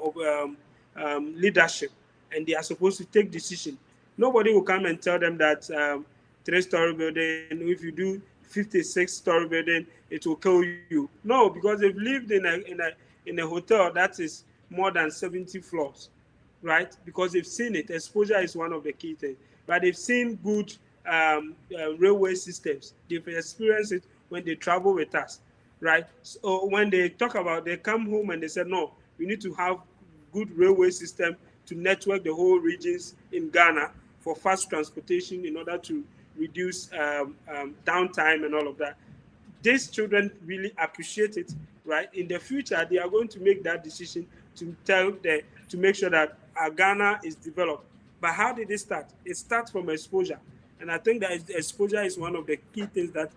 leadership, and they are supposed to take decision, nobody will come and tell them that three-story building, if you do 56-story building, it will kill you. No, because they've lived in a hotel that is more than 70 floors, right? Because they've seen it. Exposure is one of the key things. But they've seen good railway systems. They've experienced it when they travel with us, right? So when they talk about, they come home and they say, no, we need to have good railway system to network the whole regions in Ghana for fast transportation in order to reduce downtime and all of that. These children really appreciate it, right? In the future, they are going to make that decision to make sure that Ghana is developed. But how did it start? It starts from exposure, and I think that exposure is one of the key things that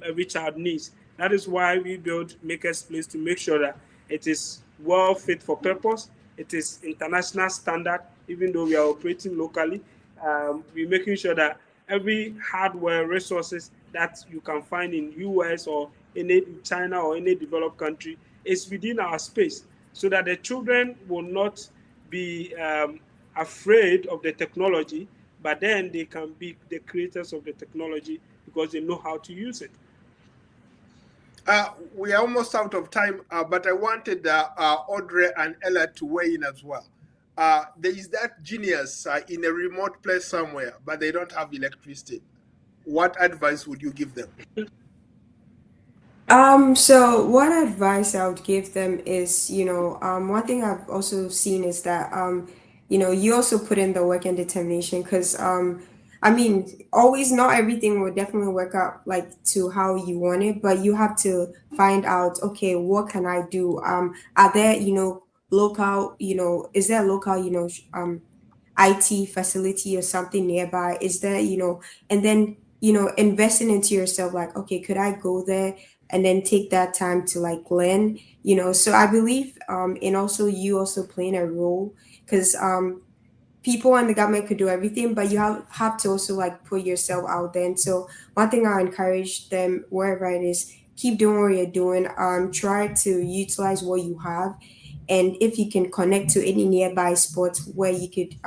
every child needs. That is why we build Makers Place, to make sure that it is well fit for purpose. It is international standard, even though we are operating locally. We're making sure that every hardware resources that you can find in US or in China or any developed country is within our space, so that the children will not be afraid of the technology, but then they can be the creators of the technology because they know how to use it. We are almost out of time, but I wanted Audrey and Ella to weigh in as well. There is that genius in a remote place somewhere, but they don't have electricity. What advice would you give them? So what advice I would give them is, one thing I've also seen is that, you also put in the work and determination, because, I mean, always not everything will definitely work out like to how you want it, but you have to find out, okay, what can I do? Are there, local, is there a local, IT facility or something nearby? Is there, and then, investing into yourself, like, okay, could I go there and then take that time to like learn, So I believe, and also you also playing a role, because people and the government could do everything, but you have to also like put yourself out there. And so one thing I encourage them wherever it is, keep doing what you're doing. Try to utilize what you have, and if you can connect to any nearby spots where you could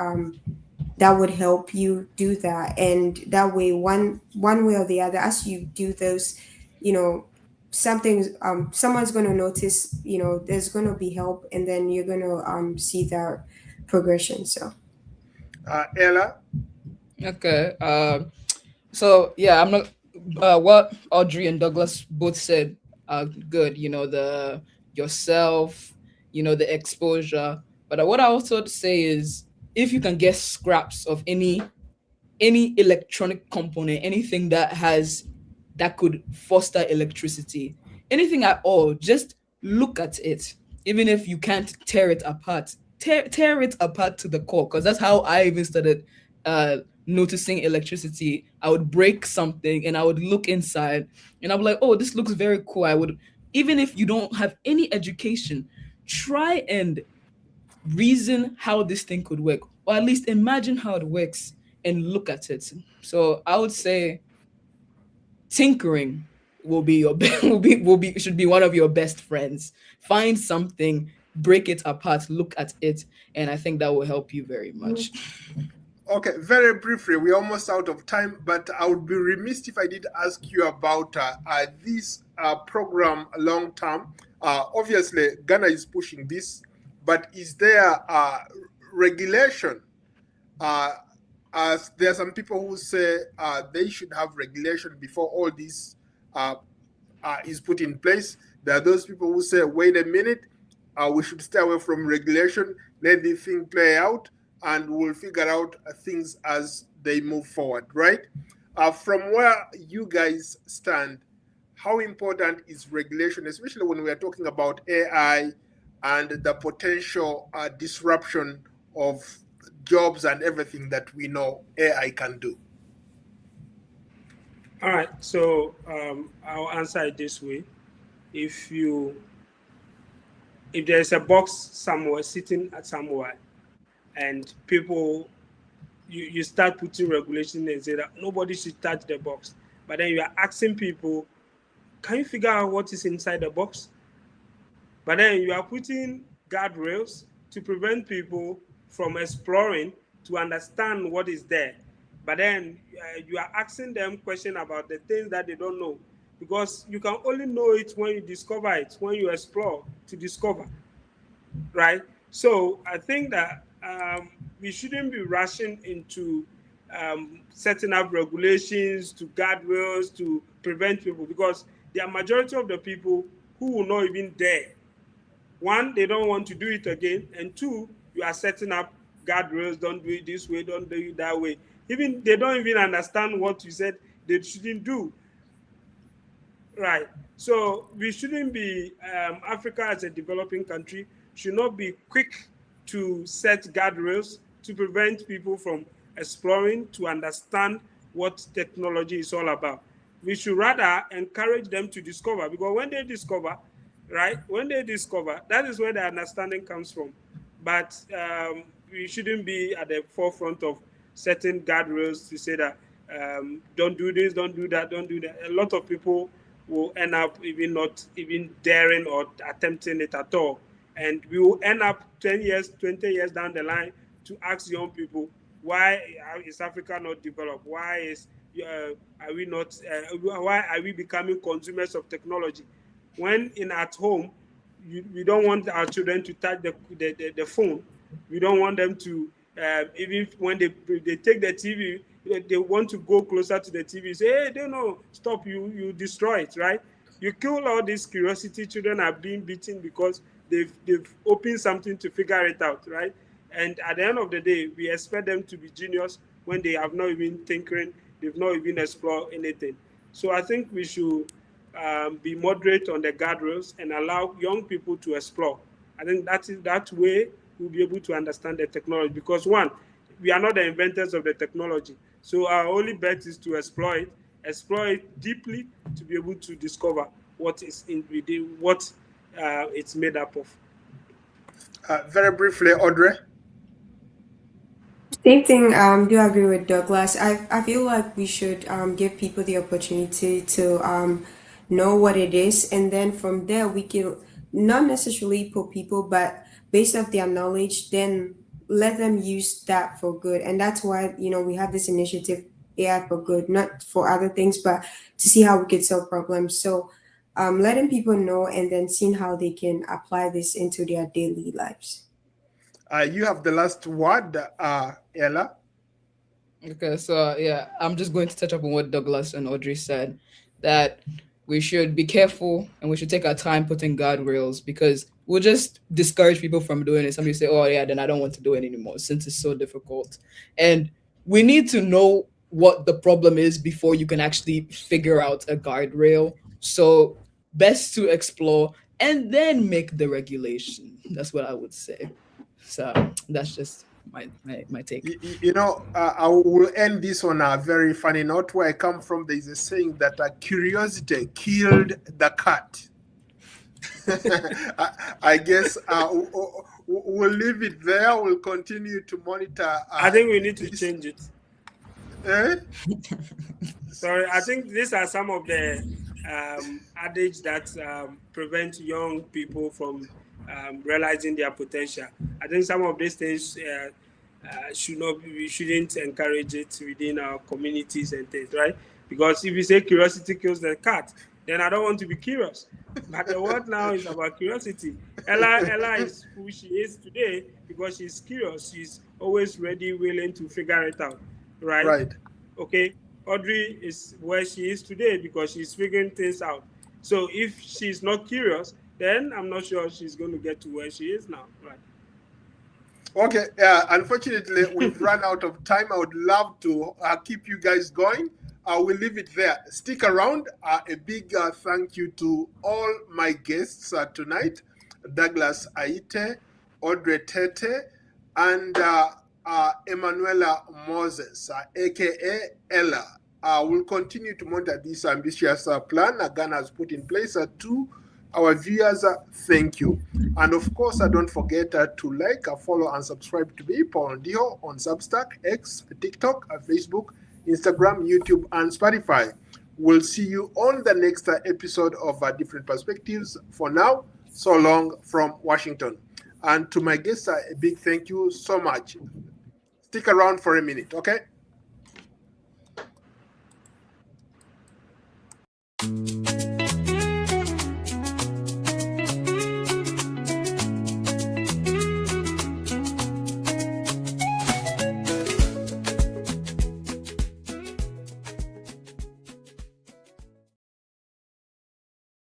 that would help you do that. And that way, one way or the other, as you do those, you know, something, someone's going to notice, there's going to be help, and then you're going to see that progression. So Ella? Okay. So yeah, I'm not. What Audrey and Douglas both said are good. The yourself, the exposure. But what I also say is, if you can get scraps of any electronic component, anything that could foster electricity, anything at all, just look at it. Even if you can't tear it apart, tear it apart to the core, because that's how I even started noticing electricity. I would break something and I would look inside and I'm like, oh, this looks very cool. I would, even if you don't have any education, try and reason how this thing could work, or at least imagine how it works and look at it. So I would say tinkering will be your will be should be one of your best friends. Find something, break it apart, look at it, and I think that will help you very much. Okay, very briefly, we're almost out of time, but I would be remiss if I did ask you about this program long term. Obviously, Ghana is pushing this, but is there regulation? Uh, as there are some people who say they should have regulation before all this uh, is put in place. There are those people who say, wait a minute, we should stay away from regulation, let the thing play out, and we'll figure out things as they move forward, right? From where you guys stand, how important is regulation, especially when we are talking about AI and the potential disruption of jobs and everything that we know AI can do? All right, so I'll answer it this way. If you if there's a box somewhere sitting at somewhere, and people you start putting regulation and say that nobody should touch the box, but then you are asking people, can you figure out what is inside the box? But then you are putting guardrails to prevent people from exploring to understand what is there. But then you are asking them questions about the things that they don't know, because you can only know it when you discover it, when you explore to discover, right? So I think that we shouldn't be rushing into setting up regulations to guardrails to prevent people, because there are majority of the people who will not even dare. One, they don't want to do it again, and two, you are setting up guardrails. Don't do it this way. Don't do it that way. Even they don't even understand what you said they shouldn't do. Right. So we shouldn't be, Africa as a developing country should not be quick to set guardrails to prevent people from exploring, to understand what technology is all about. We should rather encourage them to discover, because when they discover, right, when they discover, that is where the understanding comes from. But we shouldn't be at the forefront of setting guardrails to say that don't do this, don't do that, don't do that. A lot of people will end up even not even daring or attempting it at all. And we will end up 10 years, 20 years down the line to ask young people, why is Africa not developed? Why are we not? Why are we becoming consumers of technology? When in at home, we don't want our children to touch the phone. We don't want them to, even when they take the TV, they want to go closer to the TV, say, hey, they know, stop, you destroy it, right? You kill all this curiosity. Children are being beaten because they've opened something to figure it out, right? And at the end of the day, we expect them to be genius when they have not even thinking, they've not even explored anything. So I think we should be moderate on the guardrails and allow young people to explore. I think that way we'll be able to understand the technology, because one, we are not the inventors of the technology. So our only bet is to explore it deeply to be able to discover what is in within, what it's made up of. Very briefly, Audrey. same thing. Do agree with Douglas. I feel like we should give people the opportunity to know what it is, and then from there we can not necessarily put people, but based off their knowledge, then let them use that for good. And that's why, we have this initiative, AI for good, not for other things, but to see how we could solve problems. So letting people know and then seeing how they can apply this into their daily lives. You have the last word, Ella. Okay, so yeah, I'm just going to touch up on what Douglas and Audrey said, that we should be careful and we should take our time putting guardrails, because we'll just discourage people from doing it. Somebody say, "Oh yeah, then I don't want to do it anymore since it's so difficult." And we need to know what the problem is before you can actually figure out a guardrail. So best to explore and then make the regulation. That's what I would say. So that's just my take. I will end this on a very funny note. Where I come from, there is a saying that curiosity killed the cat. I guess we'll leave it there. We'll continue to monitor. I think we need to change it. Eh? Sorry, I think these are some of the adage that prevent young people from realizing their potential. I think some of these things we shouldn't encourage it within our communities and things, right? Because if you say curiosity kills the cat, then I don't want to be curious. But the world now is about curiosity. Ella is who she is today because she's curious. She's always ready, willing to figure it out, right? Right. Okay. Audrey is where she is today because she's figuring things out. So if she's not curious, then I'm not sure she's going to get to where she is now, right? Okay. Unfortunately, we've run out of time. I would love to keep you guys going. We'll leave it there. Stick around. A big thank you to all my guests tonight: Douglas Aite, Audrey Tete, and Emanuela Moses, aka Ella. We'll continue to monitor this ambitious plan Ghana has put in place to our viewers. Thank you. And of course, don't forget to like, follow, and subscribe to me, Paul Ndiho, on Substack, X, TikTok, Facebook, Instagram, YouTube, and Spotify. We'll see you on the next episode of Different Perspectives. For now, so long from Washington. And to my guests, a big thank you so much. Stick around for a minute, okay?